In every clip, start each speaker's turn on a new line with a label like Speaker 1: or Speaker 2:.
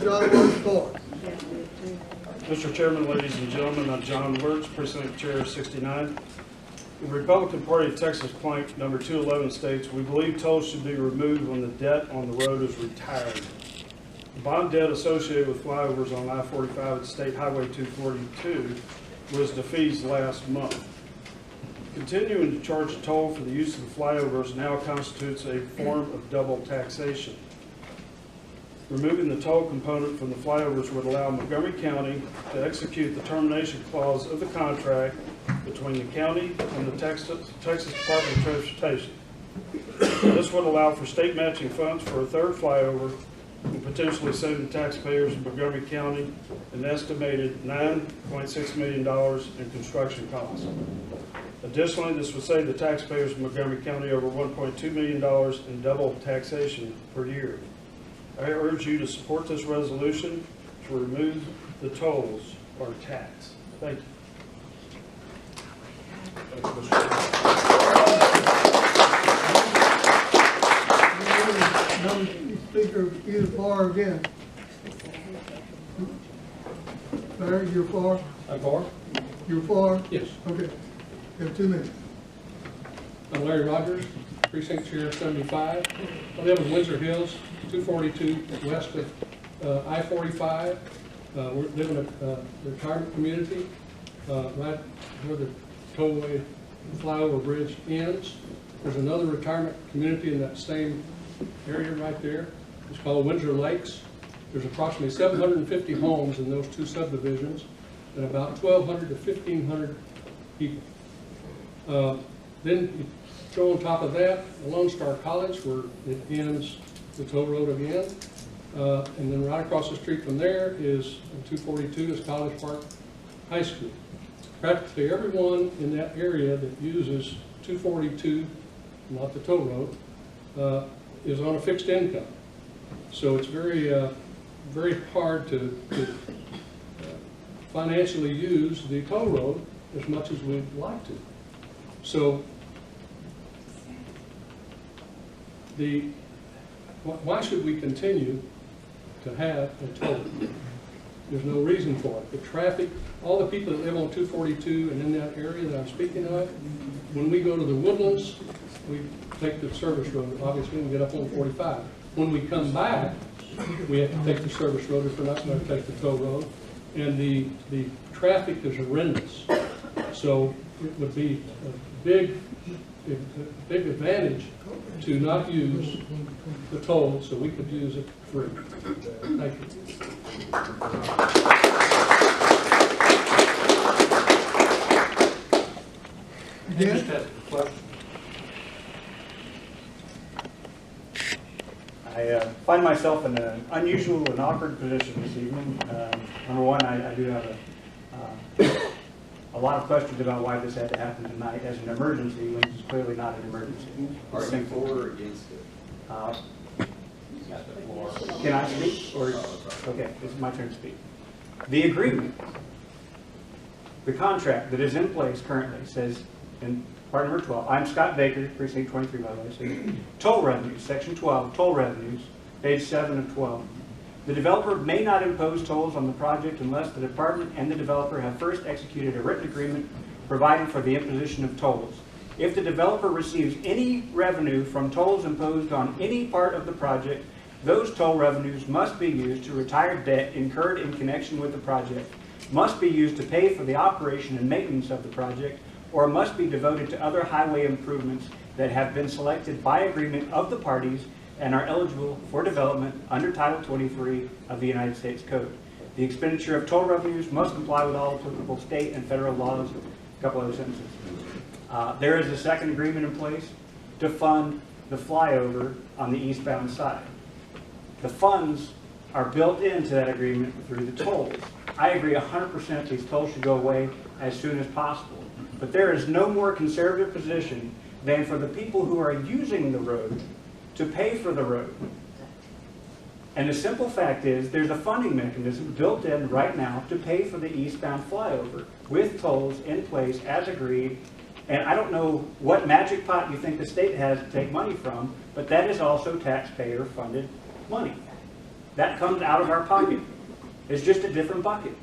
Speaker 1: John Wirtz for.
Speaker 2: Mr. Chairman, ladies and gentlemen, I'm John Wirtz, Precinct Chair 69. The Republican Party of Texas plank number 211 states, we believe tolls should be removed when the debt on the road is retired. The bond debt associated with flyovers on I-45 at State Highway 242 was defeased last month. Continuing to charge a toll for the use of the flyovers now constitutes a form of double taxation. Removing the toll component from the flyovers would allow Montgomery County to execute the termination clause of the contract between the county and the Texas Department of Transportation. This would allow for state matching funds for a third flyover and potentially save the taxpayers of Montgomery County an estimated $9.6 million in construction costs. Additionally, this would save the taxpayers of Montgomery County over $1.2 million in double taxation per year. I urge you to support this resolution to remove the tolls or tax. Thank you.
Speaker 1: Speaker, either for or against. Larry, you're for?
Speaker 3: I'm for.
Speaker 1: You're for?
Speaker 3: Yes.
Speaker 1: Okay. You have 2 minutes.
Speaker 3: I'm Larry Rogers, Precinct Chair 75. I live in Windsor Hills, 242 west of I-45. We live in a retirement community right where the tollway flyover bridge ends. There's another retirement community in that same area right there. It's called Windsor Lakes. There's approximately 750 homes in those two subdivisions and about 1,200 to 1,500 people. Then you throw on top of that the Lone Star College, where it ends, the toll road again. And then right across the street from there is 242 is College Park High School. Practically everyone in that area that uses 242, not the toll road, is on a fixed income. So it's very, very hard to financially use the toll road as much as we'd like to. So why should we continue to have a toll? There's no reason for it. The traffic, all the people that live on 242 and in that area that I'm speaking of, when we go to the Woodlands, we take the service road, obviously, and get up on 45. When we come back, we have to take the service road if we're not going to take the toll road. And the traffic is horrendous. So it would be a big advantage to not use the toll so we could use it free. Thank you.
Speaker 1: Again?
Speaker 4: Just ask a question. I find myself in an unusual and awkward position this evening. Number one, I do have a lot of questions about why this had to happen tonight as an emergency when it's clearly not an emergency.
Speaker 5: Are you for or against it?
Speaker 4: Can I speak? Or okay, this is my turn to speak. The agreement, the contract that is in place currently says in part number 12, I'm Scott Baker, Precinct 23 by the way, so toll revenues, section 12, toll revenues, page 7 of 12. The developer may not impose tolls on the project unless the department and the developer have first executed a written agreement providing for the imposition of tolls. If the developer receives any revenue from tolls imposed on any part of the project, those toll revenues must be used to retire debt incurred in connection with the project, must be used to pay for the operation and maintenance of the project, or must be devoted to other highway improvements that have been selected by agreement of the parties and are eligible for development under Title 23 of the United States Code. The expenditure of toll revenues must comply with all applicable state and federal laws. A couple other sentences. There is a second agreement in place to fund the flyover on the eastbound side. The funds are built into that agreement through the tolls. I agree 100% these tolls should go away as soon as possible. But there is no more conservative position than for the people who are using the road to pay for the road. And the simple fact is there's a funding mechanism built in right now to pay for the eastbound flyover with tolls in place as agreed. And I don't know what magic pot you think the state has to take money from, but that is also taxpayer funded money. That comes out of our pocket. It's just a different bucket.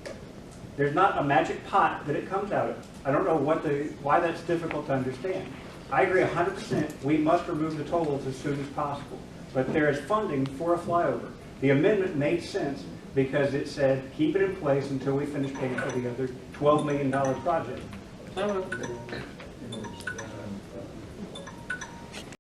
Speaker 4: There's not a magic pot that it comes out of. I don't know why that's difficult to understand. I agree 100%, we must remove the tolls as soon as possible. But there is funding for a flyover. The amendment made sense because it said, keep it in place until we finish paying for the other $12 million project.